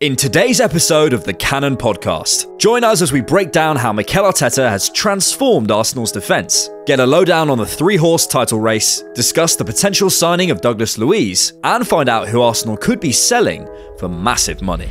In today's episode of the Cannon Podcast, join us as we break down how Mikel Arteta has transformed Arsenal's defence, get a lowdown on the three-horse title race, discuss the potential signing of Douglas Luiz, and find out who Arsenal could be selling for massive money.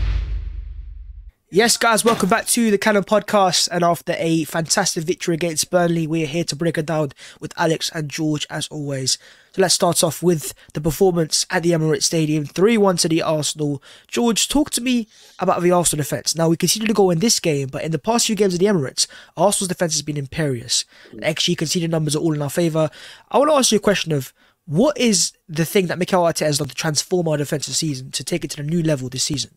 Yes, guys, welcome back to the Cannon Podcast. And after a fantastic victory against Burnley, we are here to break it down with Alex and George, as always. So let's start off with the performance at the Emirates Stadium, 3-1 to the Arsenal. George, talk to me about the Arsenal defence. Now, we conceded a goal in this game, but in the past few games at the Emirates, Arsenal's defence has been imperious. XG conceded numbers are all in our favour. I want to ask you a question of, what is the thing that Mikel Arteta has done to transform our defence this season, to take it to the new level this season?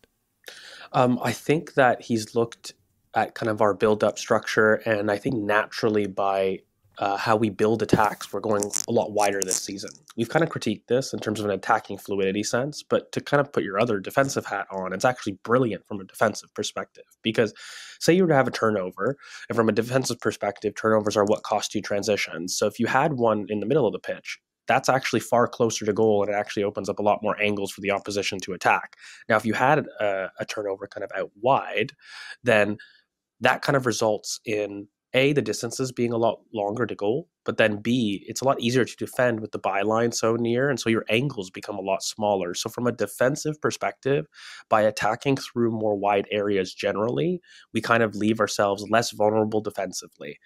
I think that he's looked at kind of our build-up structure, and I think naturally by how we build attacks, we're going a lot wider this season. We've kind of critiqued this in terms of an attacking fluidity sense, but to kind of put your other defensive hat on, it's actually brilliant from a defensive perspective. Because say you were to have a turnover, and from a defensive perspective, turnovers are what cost you transitions. So if you had one in the middle of the pitch, that's actually far closer to goal, and it actually opens up a lot more angles for the opposition to attack. Now, if you had a turnover kind of out wide, then that kind of results in A, the distances being a lot longer to goal, but then B, it's a lot easier to defend with the byline so near, and so your angles become a lot smaller. So from a defensive perspective, by attacking through more wide areas generally, we kind of leave ourselves less vulnerable defensively.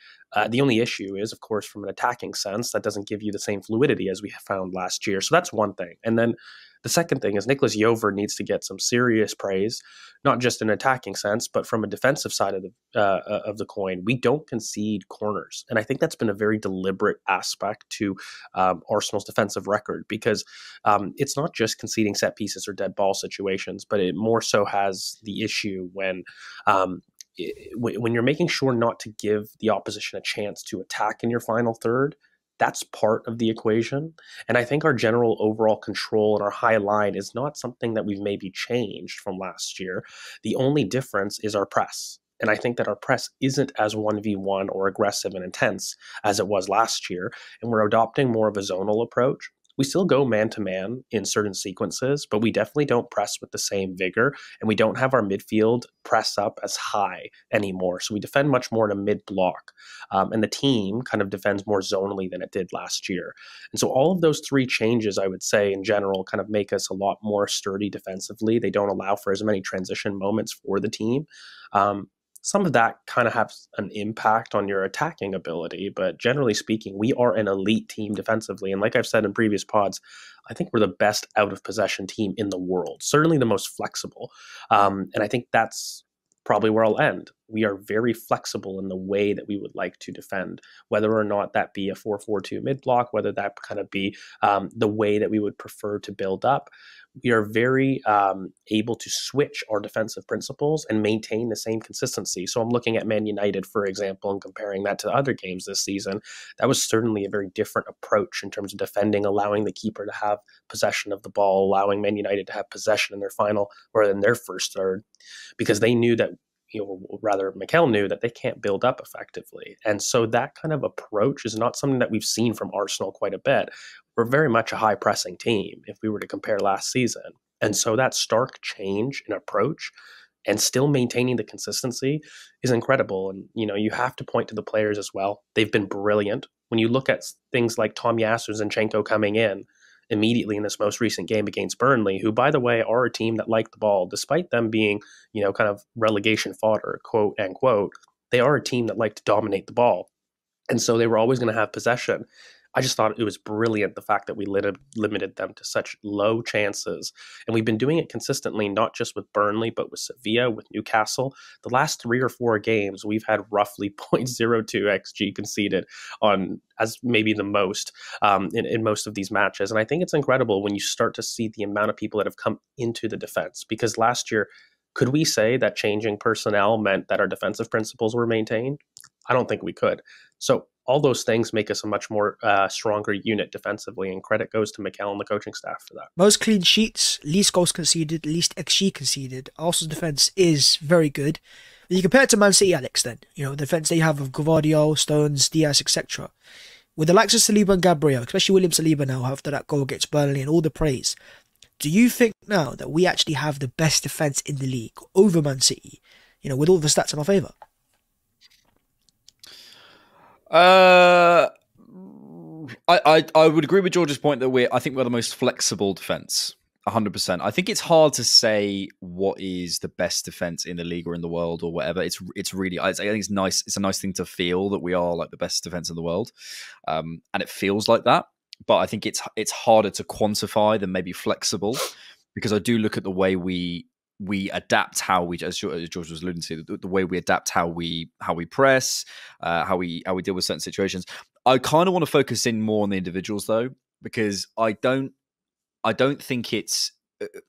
The only issue is, of course, from an attacking sense, that doesn't give you the same fluidity as we found last year. So that's one thing. And then the second thing is Nicholas Jover needs to get some serious praise, not just in an attacking sense, but from a defensive side of the coin. We don't concede corners. And I think that's been a very deliberate aspect to Arsenal's defensive record, because it's not just conceding set pieces or dead ball situations, but it more so has the issue when you're making sure not to give the opposition a chance to attack in your final third. That's part of the equation. And I think our general overall control and our high line is not something that we've maybe changed from last year. The only difference is our press. And I think that our press isn't as 1v1 or aggressive and intense as it was last year. And we're adopting more of a zonal approach. We still go man-to-man in certain sequences, but we definitely don't press with the same vigor, and we don't have our midfield press up as high anymore. So we defend much more in a mid-block, and the team kind of defends more zonally than it did last year. And so all of those three changes, I would say, in general, kind of make us a lot more sturdy defensively. They don't allow for as many transition moments for the team. Some of that kind of has an impact on your attacking ability, but generally speaking, we are an elite team defensively. And like I've said in previous pods, I think we're the best out of possession team in the world, certainly the most flexible. And I think that's probably where I'll end. We are very flexible in the way that we would like to defend, whether or not that be a 4-4-2 mid-block, whether that kind of be the way that we would prefer to build up. We are very able to switch our defensive principles and maintain the same consistency. So I'm looking at Man United, for example, and comparing that to other games this season. That was certainly a very different approach in terms of defending, allowing the keeper to have possession of the ball, allowing Man United to have possession in their final or in their first third, because they knew that, rather Mikel knew that they can't build up effectively. And so that kind of approach is not something that we've seen from Arsenal quite a bit. We're very much a high pressing team if we were to compare last season. And so that stark change in approach and still maintaining the consistency is incredible. And, you have to point to the players as well. They've been brilliant. When you look at things like Tomiyasu Zinchenko coming in immediately in this most recent game against Burnley, who, by the way, are a team that like the ball, despite them being, kind of relegation fodder, quote unquote, they are a team that like to dominate the ball. And so they were always going to have possession. I just thought it was brilliant, the fact that we limited them to such low chances. And we've been doing it consistently, not just with Burnley, but with Sevilla, with Newcastle. The last 3 or 4 games, we've had roughly 0.02 XG conceded on as maybe the most in most of these matches. And I think it's incredible when you start to see the amount of people that have come into the defense. Because last year, could we say that changing personnel meant that our defensive principles were maintained? I don't think we could. So all those things make us a much more stronger unit defensively, and credit goes to Mikel and the coaching staff for that. Most clean sheets, least goals conceded, least XG conceded. Arsenal's defence is very good. When you compare it to Man City, Alex, then, the defence they have of Gvardiol, Stones, Diaz, etc. With the likes of Saliba and Gabriel, especially William Saliba now after that goal against Burnley and all the praise, Do you think now that we actually have the best defence in the league over Man City, with all the stats in our favour? I would agree with George's point that I think we're the most flexible defense. 100%. I think it's hard to say what is the best defense in the league or in the world or whatever. It's really, I think it's nice. It's a nice thing to feel that we are like the best defense in the world, and it feels like that. But I think it's harder to quantify than maybe flexible, because I do look at the way we adapt how we, as George was alluding to, the way we adapt how we press, how we deal with certain situations. I kind of want to focus in more on the individuals though, because I don't think it's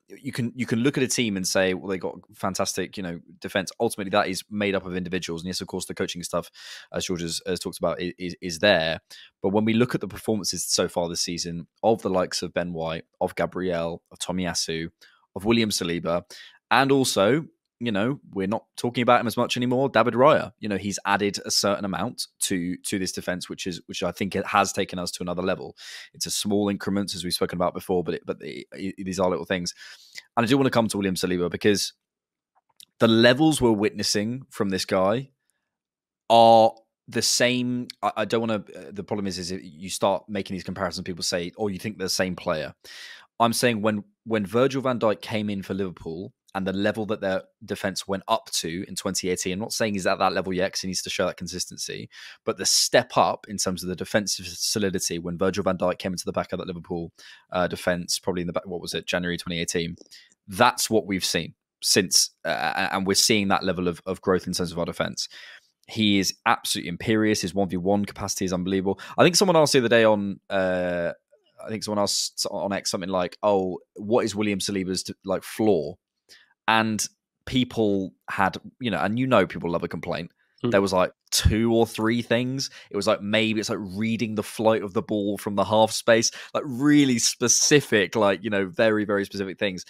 you can look at a team and say, well, they got fantastic, defense. Ultimately, that is made up of individuals, and yes, of course, the coaching stuff, as George has talked about, is there. But when we look at the performances so far this season of the likes of Ben White, of Gabriel, of Tomiyasu, of William Saliba, and also, we're not talking about him as much anymore, David Raya. He's added a certain amount to this defense, which I think it has taken us to another level. It's a small increments, as we've spoken about before, but these are little things. And I do want to come to William Saliba, because the levels we're witnessing from this guy are the same. I don't want to. The problem is if you start making these comparisons, people say, "Oh, you think they're the same player." I'm saying when Virgil van Dijk came in for Liverpool, and the level that their defense went up to in 2018, I'm not saying he's at that level yet, because he needs to show that consistency, but the step up in terms of the defensive solidity when Virgil van Dijk came into the back of that Liverpool defense, probably in the back, January 2018, that's what we've seen since, and we're seeing that level of growth in terms of our defense. He is absolutely imperious. His 1v1 capacity is unbelievable. I think someone asked the other day on X something like, "Oh, what is William Saliba's flaw?" And people had, people love a complaint. There was like 2 or 3 things. It was like, maybe it's like reading the flight of the ball from the half space, like really specific, very, very specific things.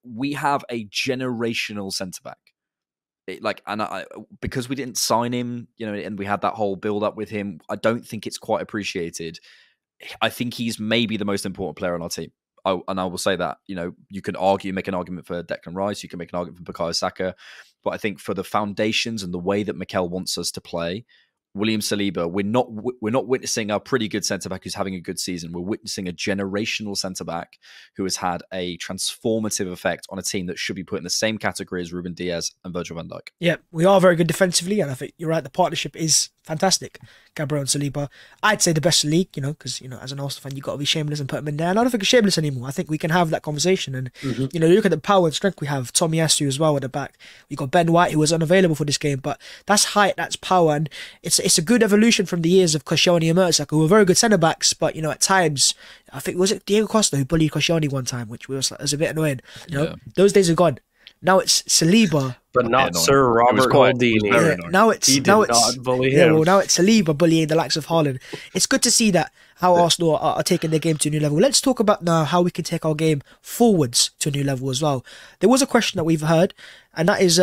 We have a generational centre back. Because we didn't sign him, and we had that whole build up with him, I don't think it's quite appreciated. I think he's maybe the most important player on our team. And I will say that, you can make an argument for Declan Rice, you can make an argument for Bukayo Saka, but I think for the foundations and the way that Mikel wants us to play, William Saliba, we're not witnessing a pretty good centre-back who's having a good season. We're witnessing a generational centre-back who has had a transformative effect on a team that should be put in the same category as Ruben Diaz and Virgil van Dijk. Yeah, we are very good defensively, and I think you're right, the partnership is fantastic. Gabriel and Saliba, I'd say the best in the league, because, as an Arsenal fan, you've got to be shameless and put him in there. And I don't think it's shameless anymore. I think we can have that conversation. And, look at the power and strength we have. Tomiyasu as well at the back. We got Ben White, who was unavailable for this game, but that's height, that's power. And it's a good evolution from the years of Koscielny and Mertesacker, who were very good centre-backs, but, at times, I think, was it Diego Costa who bullied Koscielny one time, which was a bit annoying. Those days are gone. Now it's Saliba, but not Sir Robert Holdini. Now it's not bully him. Well, now it's Saliba bullying the likes of Haaland. It's good to see that how Arsenal are taking their game to a new level. Let's talk about now how we can take our game forwards to a new level as well. There was a question that we've heard, and that is,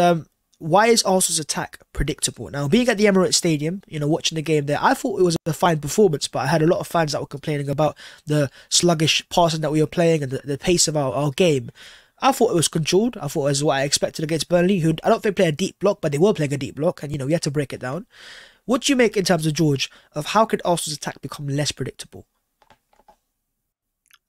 why is Arsenal's attack predictable? Now, being at the Emirates Stadium, watching the game there, I thought it was a fine performance, but I had a lot of fans that were complaining about the sluggish passing that we were playing and the pace of our game. I thought it was controlled. I thought it was what I expected against Burnley, who I don't think played a deep block, but they were playing a deep block, and we had to break it down. What do you make in terms of George of how could Arsenal's attack become less predictable?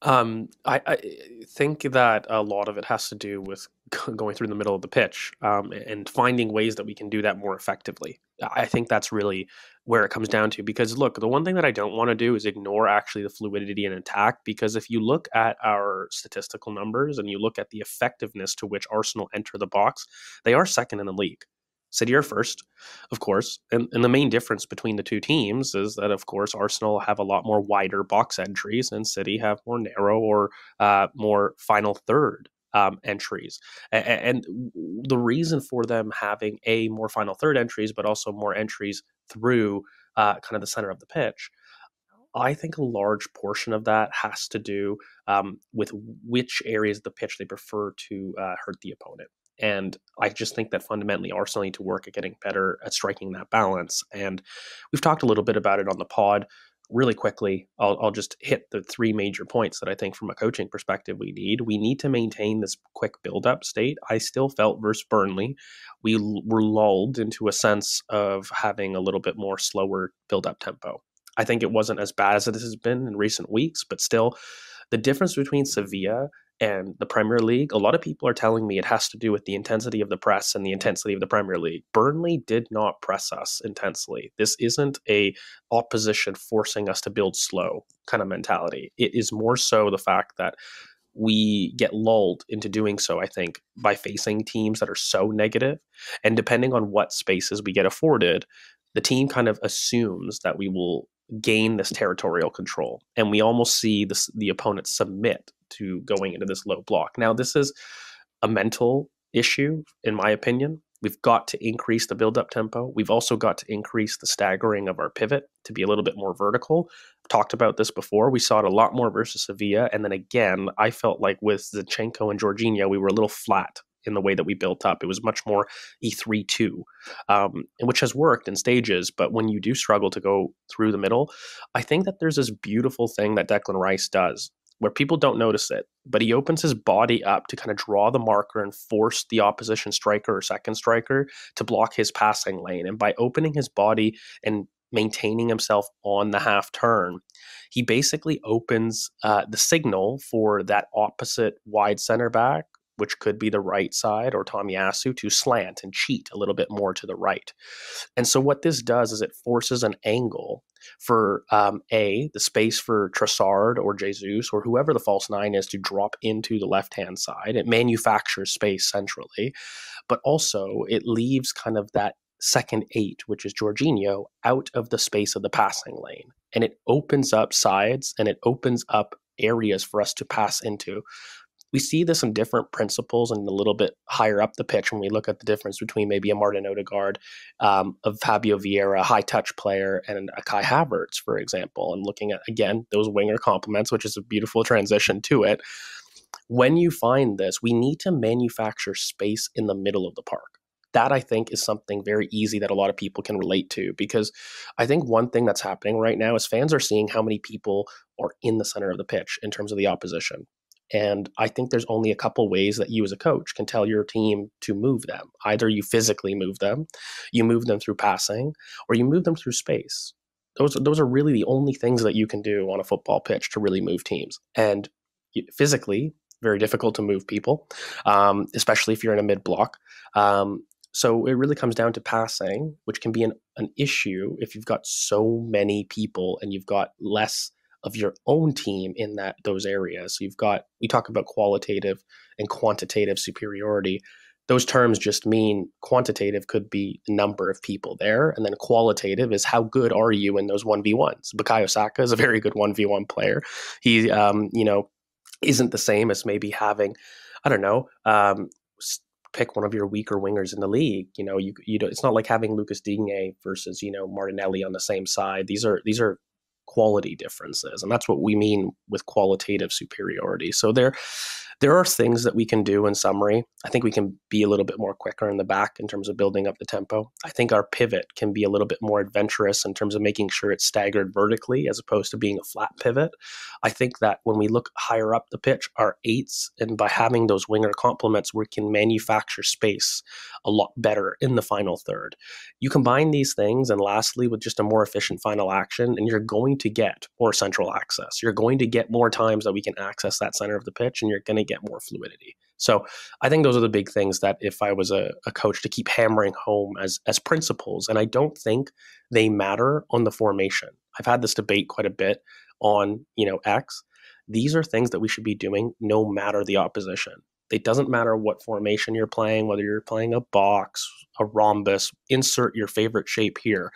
I think that a lot of it has to do with going through the middle of the pitch and finding ways that we can do that more effectively. I think that's really where it comes down to, because look, the one thing that I don't want to do is ignore actually the fluidity in attack, because if you look at our statistical numbers and you look at the effectiveness to which Arsenal enter the box, they are second in the league. City are first, of course, and the main difference between the two teams is that, of course, Arsenal have a lot more wider box entries and City have more narrow or more final third entries. And the reason for them having more final third entries, but also more entries through kind of the center of the pitch, I think a large portion of that has to do with which areas of the pitch they prefer to hurt the opponent. And I just think that fundamentally Arsenal need to work at getting better at striking that balance. And we've talked a little bit about it on the pod. really quickly, I'll just hit the three major points that I think from a coaching perspective we need. We need to maintain this quick build-up state. I still felt versus Burnley, we were lulled into a sense of having a little bit more slower build-up tempo. I think it wasn't as bad as it has been in recent weeks, but still, the difference between Sevilla and the Premier League, a lot of people are telling me it has to do with the intensity of the press and the intensity of the Premier League. Burnley did not press us intensely. This isn't a opposition forcing us to build slow kind of mentality. It is more so the fact that we get lulled into doing so, I think, by facing teams that are so negative. And depending on what spaces we get afforded, the team kind of assumes that we will gain this territorial control. And we almost see the opponent submit to going into this low block. Now, this is a mental issue, in my opinion. We've got to increase the build-up tempo. We've also got to increase the staggering of our pivot to be a little bit more vertical. I've talked about this before. We saw it a lot more versus Sevilla. And then again, I felt like with Zinchenko and Jorginho, we were a little flat in the way that we built up. It was much more E3-2, which has worked in stages. But when you do struggle to go through the middle, I think that there's this beautiful thing that Declan Rice does where people don't notice it, but he opens his body up to kind of draw the marker and force the opposition striker or second striker to block his passing lane. And by opening his body and maintaining himself on the half turn, he basically opens the signal for that opposite wide center back, which could be the right side or Tomiyasu, to slant and cheat a little bit more to the right. And so what this does is it forces an angle for the space for Trossard or Jesus or whoever the false nine is to drop into the left-hand side. It manufactures space centrally, but also it leaves kind of that second eight, which is Jorginho, out of the space of the passing lane. And it opens up sides and it opens up areas for us to pass into. We see this in different principles and a little bit higher up the pitch when we look at the difference between maybe a Martin Odegaard, of Fabio Vieira, a high-touch player, and a Kai Havertz, for example, and looking at, again, those winger complements, which is a beautiful transition to it. When you find this, we need to manufacture space in the middle of the park. That, I think, is something very easy that a lot of people can relate to, because I think one thing that's happening right now is fans are seeing how many people are in the center of the pitch in terms of the opposition. And I think there's only a couple ways that you as a coach can tell your team to move them. Either you physically move them, you move them through passing, or you move them through space. Those are really the only things that you can do on a football pitch to really move teams. And physically, very difficult to move people, especially if you're in a mid-block. So it really comes down to passing, which can be an issue if you've got so many people and you've got less of your own team in those areas. So we talk about qualitative and quantitative superiority. Those terms just mean quantitative could be the number of people there, and then qualitative is how good are you in those 1v1s. Bukayo Saka is a very good 1v1 player. He, isn't the same as maybe having, pick one of your weaker wingers in the league. It's not like having Lucas Digne versus, Martinelli on the same side. These are quality differences, and that's what we mean with qualitative superiority. So there are things that we can do. In summary, I think we can be a little bit more quicker in the back in terms of building up the tempo. I think our pivot can be a little bit more adventurous in terms of making sure it's staggered vertically as opposed to being a flat pivot. I think that when we look higher up the pitch, our eights, and by having those winger complements, we can manufacture space a lot better in the final third. You combine these things, and lastly, with just a more efficient final action, and you're going to get more central access. You're going to get more times that we can access that center of the pitch, and you're going to get more fluidity. So I think those are the big things that if I was a coach to keep hammering home as principles, and I don't think they matter on the formation. I've had this debate quite a bit on, X. These are things that we should be doing no matter the opposition. It doesn't matter what formation you're playing, whether you're playing a box, a rhombus, insert your favorite shape here.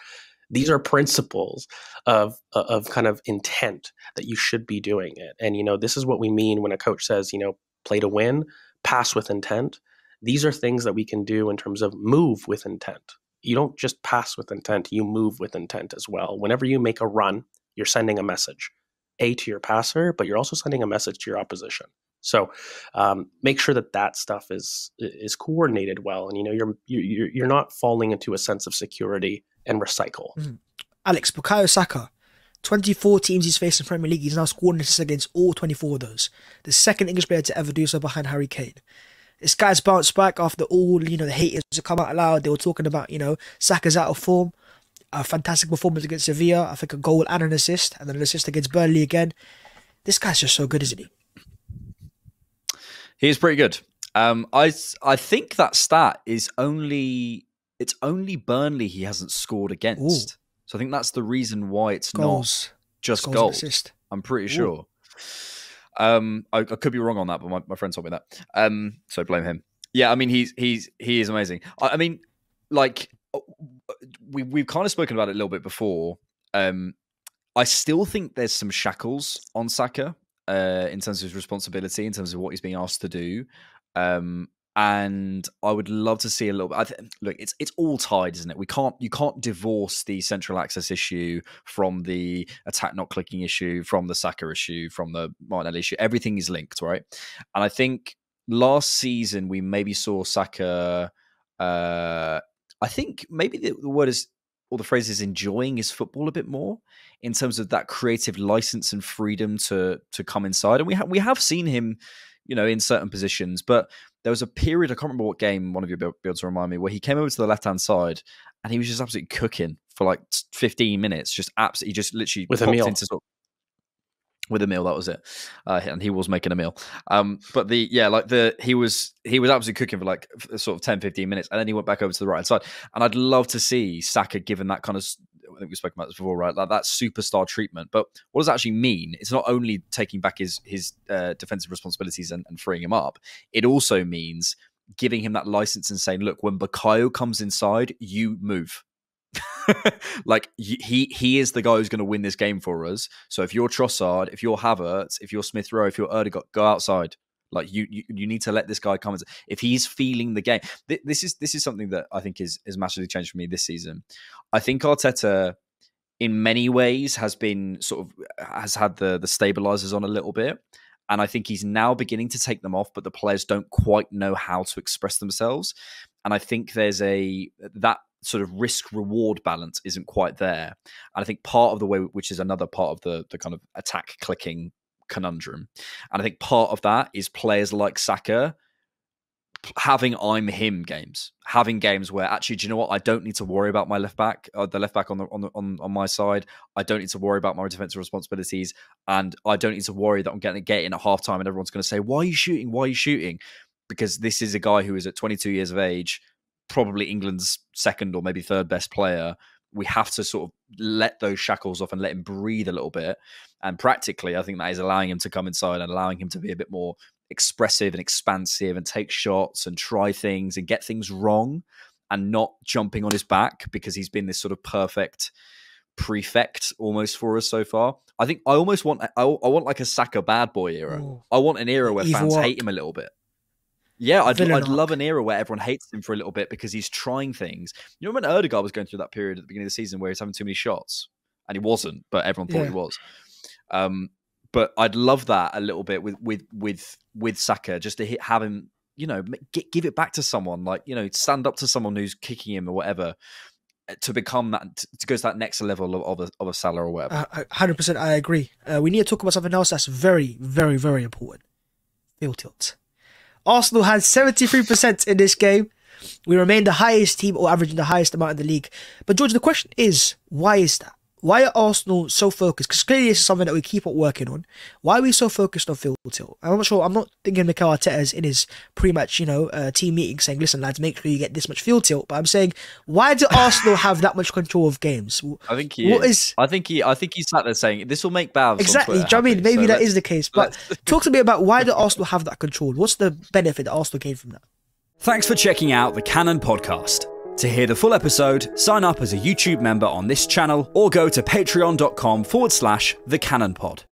These are principles of kind of intent that you should be doing it. And, this is what we mean when a coach says, play to win, pass with intent. These are things that we can do in terms of move with intent. You don't just pass with intent, you move with intent as well. Whenever you make a run, you're sending a message, to your passer, but you're also sending a message to your opposition. So make sure that stuff is coordinated well, and you're not falling into a sense of security and recycle. Alex, Bukayo Saka, 24 teams he's faced in Premier League, he's now scored an assist against all 24 of those. The second English player to ever do so behind Harry Kane. This guy's bounced back after all, the haters have come out loud. They were talking about, Saka's out of form. A fantastic performance against Sevilla. I think a goal and an assist. And then an assist against Burnley again. This guy's just so good, isn't he? He is pretty good. I think that stat is only Burnley he hasn't scored against. Ooh. So I think that's the reason why it's not just goals. I'm pretty sure. I could be wrong on that, but my friend told me that. So blame him. Yeah, I mean he is amazing. I mean, like we've kind of spoken about it a little bit before. I still think there's some shackles on Saka in terms of his responsibility, in terms of what he's being asked to do. And I would love to see a little bit. Look, it's all tied, isn't it? You can't divorce the central access issue from the attack not clicking issue, from the Saka issue, from the Martinelli issue. Everything is linked, right? And I think last season we maybe saw Saka. I think maybe the word is, or the phrase is, enjoying his football a bit more in terms of that creative license and freedom to come inside. And we have seen him, in certain positions, but there was a period, I can't remember what game, one of you will be able to remind me, where he came over to the left-hand side and he was just absolutely cooking for like 15 minutes, just absolutely, just literally with a meal. With a meal, that was it. And he was making a meal. But he was absolutely cooking for like sort of 10, 15 minutes. And then he went back over to the right side. And I'd love to see Saka given that kind of, I think we spoke about this before, right? Like that superstar treatment. But what does that actually mean? It's not only taking back his defensive responsibilities and freeing him up. It also means giving him that license and saying, look, when Bukayo comes inside, you move. Like he is the guy who's going to win this game for us. So if you're Trossard, if you're Havertz, if you're Smith Rowe, if you're Erdegaard, go outside. Like you need to let this guy come. If he's feeling the game, this is something that I think is massively changed for me this season. I think Arteta, in many ways, has had the stabilizers on a little bit, and I think he's now beginning to take them off. But the players don't quite know how to express themselves, and I think there's that sort of risk-reward balance isn't quite there. And I think part of the way, which is another part of the kind of attack clicking conundrum, and I think part of that is players like Saka having I'm him games, having games where actually, do you know what? I don't need to worry about my left back, the left back on my side. I don't need to worry about my defensive responsibilities, and I don't need to worry that I'm going to get in at halftime and everyone's going to say, "Why are you shooting? Why are you shooting?" Because this is a guy who is at 22 years of age, probably England's second or maybe third best player. We have to sort of let those shackles off and let him breathe a little bit. And practically, I think that is allowing him to come inside and allowing him to be a bit more expressive and expansive and take shots and try things and get things wrong and not jumping on his back because he's been this sort of perfect prefect almost for us so far. I think I almost want, I want like a Saka bad boy era. Ooh. I want an era where fans hate him a little bit. Yeah, I'd love an era where everyone hates him for a little bit because he's trying things. You know when Erdegaard was going through that period at the beginning of the season where he was having too many shots? And he wasn't, but everyone thought he was. But I'd love that a little bit with Saka, just to have him, give it back to someone, like, stand up to someone who's kicking him or whatever, to become that, to go to that next level of a Salah or whatever. 100%, I agree. We need to talk about something else that's very, very, very important. Field tilt. Arsenal had 73% in this game. We remain the highest team, or averaging the highest amount in the league. But George, the question is, why is that? Why are Arsenal so focused? Because clearly this is something that we keep on working on. Why are we so focused on field tilt? I'm not sure. I'm not thinking Mikel Arteta is in his pre-match, team meeting saying, "Listen, lads, make sure you get this much field tilt." But I'm saying, why do Arsenal have that much control of games? I think he is. I think he's sat there saying, "This will make Bhavs." Exactly. Do you know what I mean? Maybe that is the case. But talk to me about why do Arsenal have that control? What's the benefit that Arsenal gain from that? Thanks for checking out the Cannon Podcast. To hear the full episode, sign up as a YouTube member on this channel or go to patreon.com/thecannonpod.